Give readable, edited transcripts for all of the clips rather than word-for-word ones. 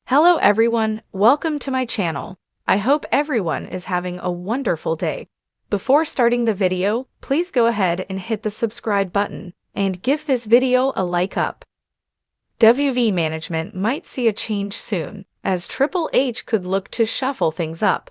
Hello everyone, welcome to my channel. I hope everyone is having a wonderful day. Before starting the video, please go ahead and hit the subscribe button and give this video a like up. WWE management might see a change soon, as Triple H could look to shuffle things up.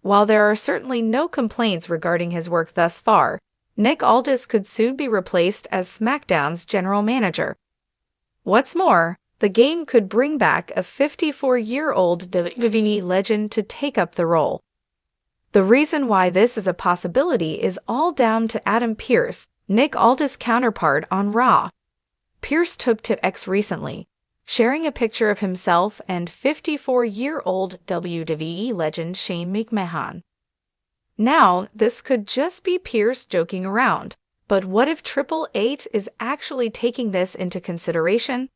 While there are certainly no complaints regarding his work thus far, Nick Aldis could soon be replaced as SmackDown's general manager. What's more, the game could bring back a 54-year-old WWE legend to take up the role. The reason why this is a possibility is all down to Adam Pearce, Nick Aldis' counterpart on Raw. Pearce took to X recently, sharing a picture of himself and 54-year-old WWE legend Shane McMahon. Now, this could just be Pearce joking around, but what if Triple H is actually taking this into consideration?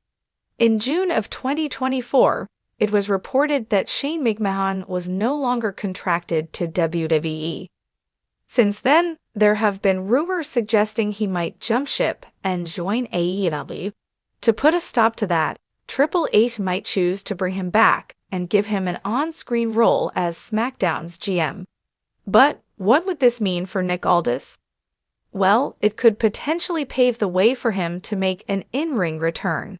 In June of 2024, it was reported that Shane McMahon was no longer contracted to WWE. Since then, there have been rumors suggesting he might jump ship and join AEW. To put a stop to that, Triple H might choose to bring him back and give him an on-screen role as SmackDown's GM. But what would this mean for Nick Aldis? Well, it could potentially pave the way for him to make an in-ring return.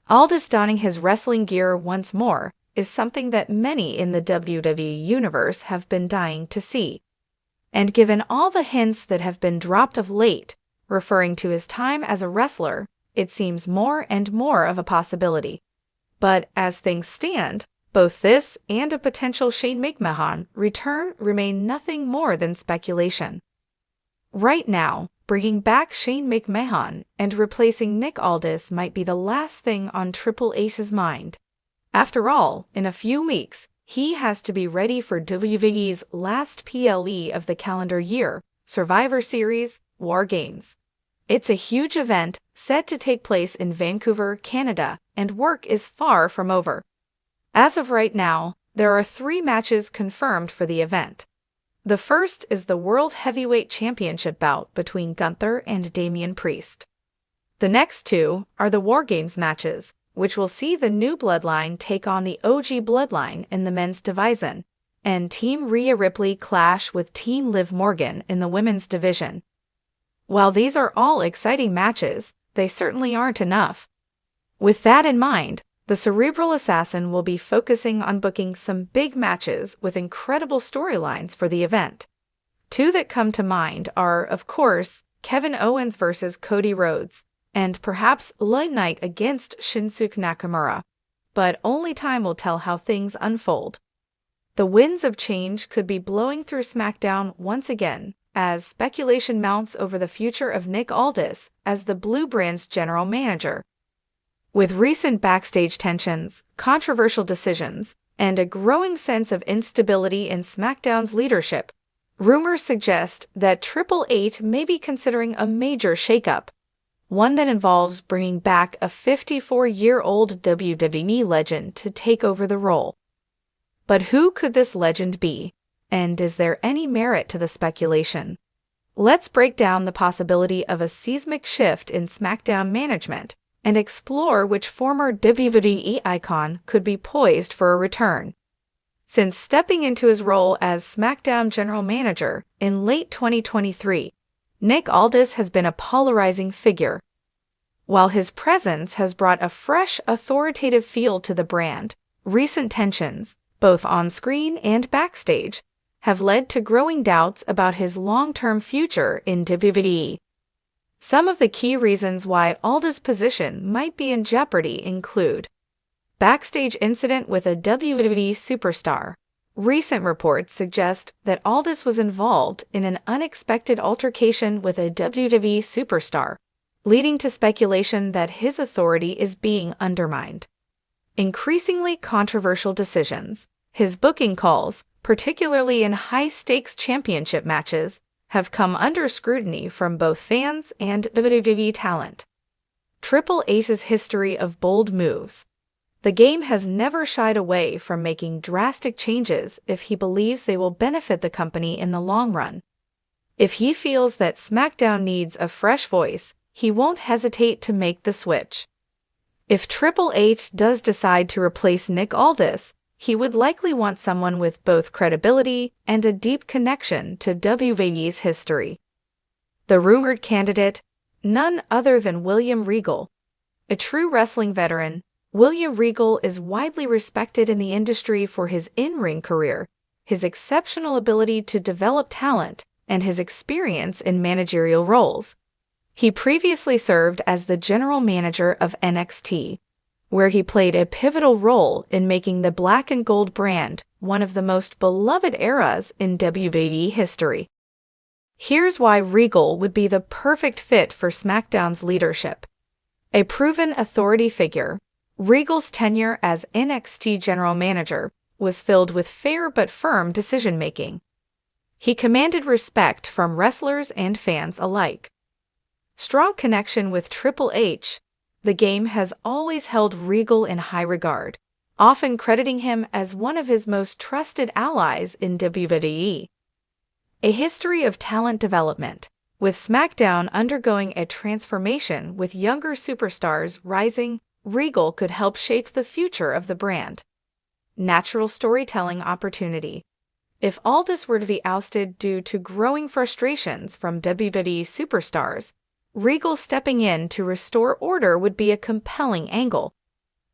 Aldis donning his wrestling gear once more is something that many in the WWE Universe have been dying to see. And given all the hints that have been dropped of late, referring to his time as a wrestler, it seems more and more of a possibility. But as things stand, both this and a potential Shane McMahon return remain nothing more than speculation. Right now, bringing back Shane McMahon and replacing Nick Aldis might be the last thing on Triple H's mind. After all, in a few weeks, he has to be ready for WWE's last PLE of the calendar year, Survivor Series, War Games. It's a huge event set to take place in Vancouver, Canada, and work is far from over. As of right now, there are 3 matches confirmed for the event. The first is the World Heavyweight Championship bout between Gunther and Damian Priest. The next 2 are the War Games matches, which will see the new Bloodline take on the OG Bloodline in the men's division, and Team Rhea Ripley clash with Team Liv Morgan in the women's division. While these are all exciting matches, they certainly aren't enough. With that in mind, the Cerebral Assassin will be focusing on booking some big matches with incredible storylines for the event. 2 that come to mind are, of course, Kevin Owens versus Cody Rhodes, and perhaps Light Night against Shinsuke Nakamura. But only time will tell how things unfold. The winds of change could be blowing through SmackDown once again, as speculation mounts over the future of Nick Aldis as the Blue Brand's general manager. With recent backstage tensions, controversial decisions, and a growing sense of instability in SmackDown's leadership, rumors suggest that Triple H may be considering a major shakeup, one that involves bringing back a 54-year-old WWE legend to take over the role. But who could this legend be, and is there any merit to the speculation? Let's break down the possibility of a seismic shift in SmackDown management and explore which former WWE icon could be poised for a return. Since stepping into his role as SmackDown General Manager in late 2023, Nick Aldis has been a polarizing figure. While his presence has brought a fresh, authoritative feel to the brand, recent tensions, both on-screen and backstage, have led to growing doubts about his long-term future in WWE. Some of the key reasons why Aldis' position might be in jeopardy include backstage incident with a WWE superstar. Recent reports suggest that Aldis was involved in an unexpected altercation with a WWE superstar, leading to speculation that his authority is being undermined. Increasingly controversial decisions. His booking calls, particularly in high-stakes championship matches, have come under scrutiny from both fans and WWE talent. Triple H's history of bold moves. The game has never shied away from making drastic changes if he believes they will benefit the company in the long run. If he feels that SmackDown needs a fresh voice, he won't hesitate to make the switch. If Triple H does decide to replace Nick Aldis, he would likely want someone with both credibility and a deep connection to WWE's history. The rumored candidate, none other than William Regal. A true wrestling veteran, William Regal is widely respected in the industry for his in-ring career, his exceptional ability to develop talent, and his experience in managerial roles. He previously served as the general manager of NXT, where he played a pivotal role in making the black and gold brand one of the most beloved eras in WWE history. Here's why Regal would be the perfect fit for SmackDown's leadership. A proven authority figure, Regal's tenure as NXT general manager was filled with fair but firm decision-making. He commanded respect from wrestlers and fans alike. Strong connection with Triple H, the game has always held Regal in high regard, often crediting him as one of his most trusted allies in WWE. A history of talent development, with SmackDown undergoing a transformation with younger superstars rising, Regal could help shape the future of the brand. Natural storytelling opportunity. If Aldis were to be ousted due to growing frustrations from WWE superstars, Regal stepping in to restore order would be a compelling angle.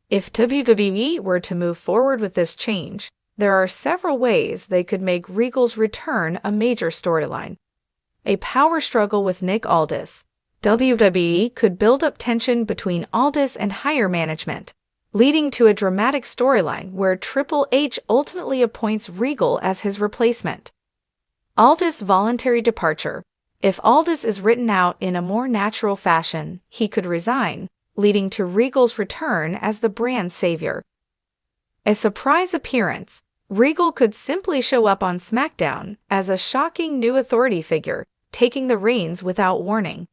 If WWE were to move forward with this change, there are several ways they could make Regal's return a major storyline. A power struggle with Nick Aldis. WWE could build up tension between Aldis and higher management, leading to a dramatic storyline where Triple H ultimately appoints Regal as his replacement. Aldis' voluntary departure. If Aldis is written out in a more natural fashion, he could resign, leading to Regal's return as the brand's savior. A surprise appearance. Regal could simply show up on SmackDown as a shocking new authority figure, taking the reins without warning.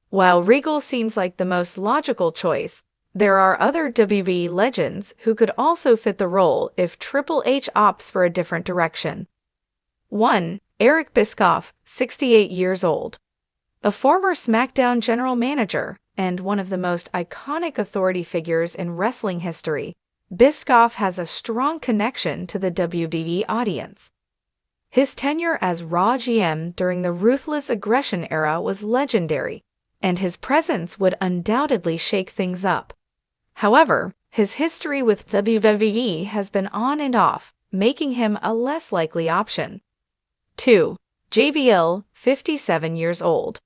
While Regal seems like the most logical choice, there are other WWE legends who could also fit the role if Triple H opts for a different direction. 1. Eric Bischoff, 68 years old. A former SmackDown general manager and one of the most iconic authority figures in wrestling history, Bischoff has a strong connection to the WWE audience. His tenure as Raw GM during the Ruthless Aggression era was legendary, and his presence would undoubtedly shake things up. However, his history with WWE has been on and off, making him a less likely option. 2. JBL, 57 years old.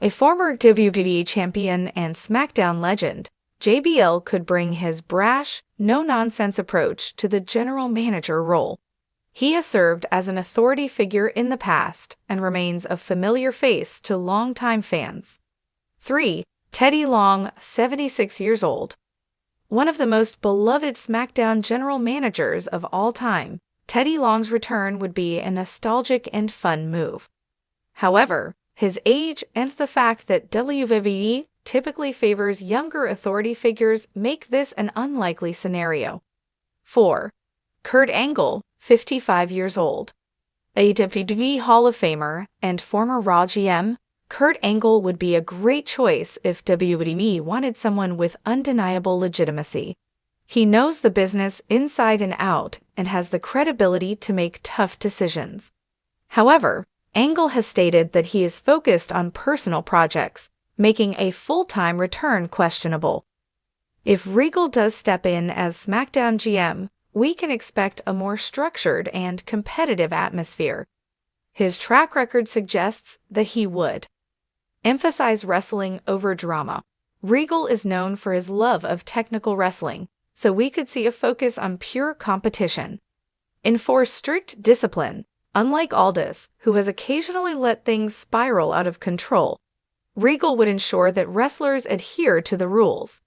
A former WWE champion and SmackDown legend, JBL could bring his brash, no-nonsense approach to the general manager role. He has served as an authority figure in the past and remains a familiar face to longtime fans. 3. Teddy Long, 76 years old. One of the most beloved SmackDown general managers of all time, Teddy Long's return would be a nostalgic and fun move. However, his age and the fact that WWE typically favors younger authority figures make this an unlikely scenario. 4. Kurt Angle, 55 years old. A WWE Hall of Famer and former Raw GM, Kurt Angle would be a great choice if WWE wanted someone with undeniable legitimacy. He knows the business inside and out and has the credibility to make tough decisions. However, Angle has stated that he is focused on personal projects, making a full-time return questionable. If Regal does step in as SmackDown GM, we can expect a more structured and competitive atmosphere. His track record suggests that he would emphasize wrestling over drama. Regal is known for his love of technical wrestling, so we could see a focus on pure competition. Enforce strict discipline, unlike Aldis, who has occasionally let things spiral out of control. Regal would ensure that wrestlers adhere to the rules.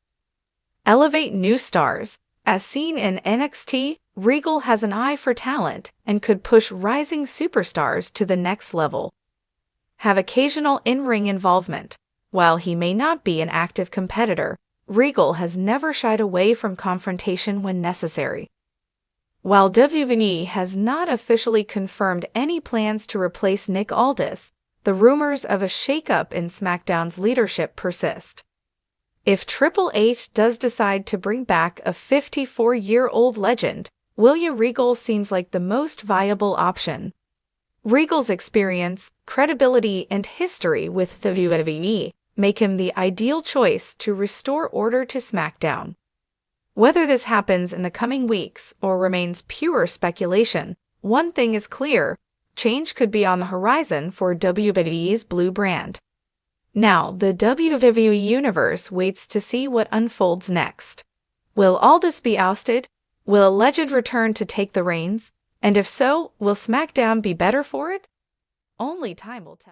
Elevate new stars. As seen in NXT, Regal has an eye for talent and could push rising superstars to the next level. Have occasional in-ring involvement. While he may not be an active competitor, Regal has never shied away from confrontation when necessary. While WWE has not officially confirmed any plans to replace Nick Aldis, the rumors of a shakeup in SmackDown's leadership persist. If Triple H does decide to bring back a 54-year-old legend, William Regal seems like the most viable option. Regal's experience, credibility, and history with the WWE make him the ideal choice to restore order to SmackDown. Whether this happens in the coming weeks or remains pure speculation, one thing is clear: change could be on the horizon for WWE's blue brand. Now, the WWE Universe waits to see what unfolds next. Will Aldis be ousted? Will a legend return to take the reins? And if so, will SmackDown be better for it? Only time will tell.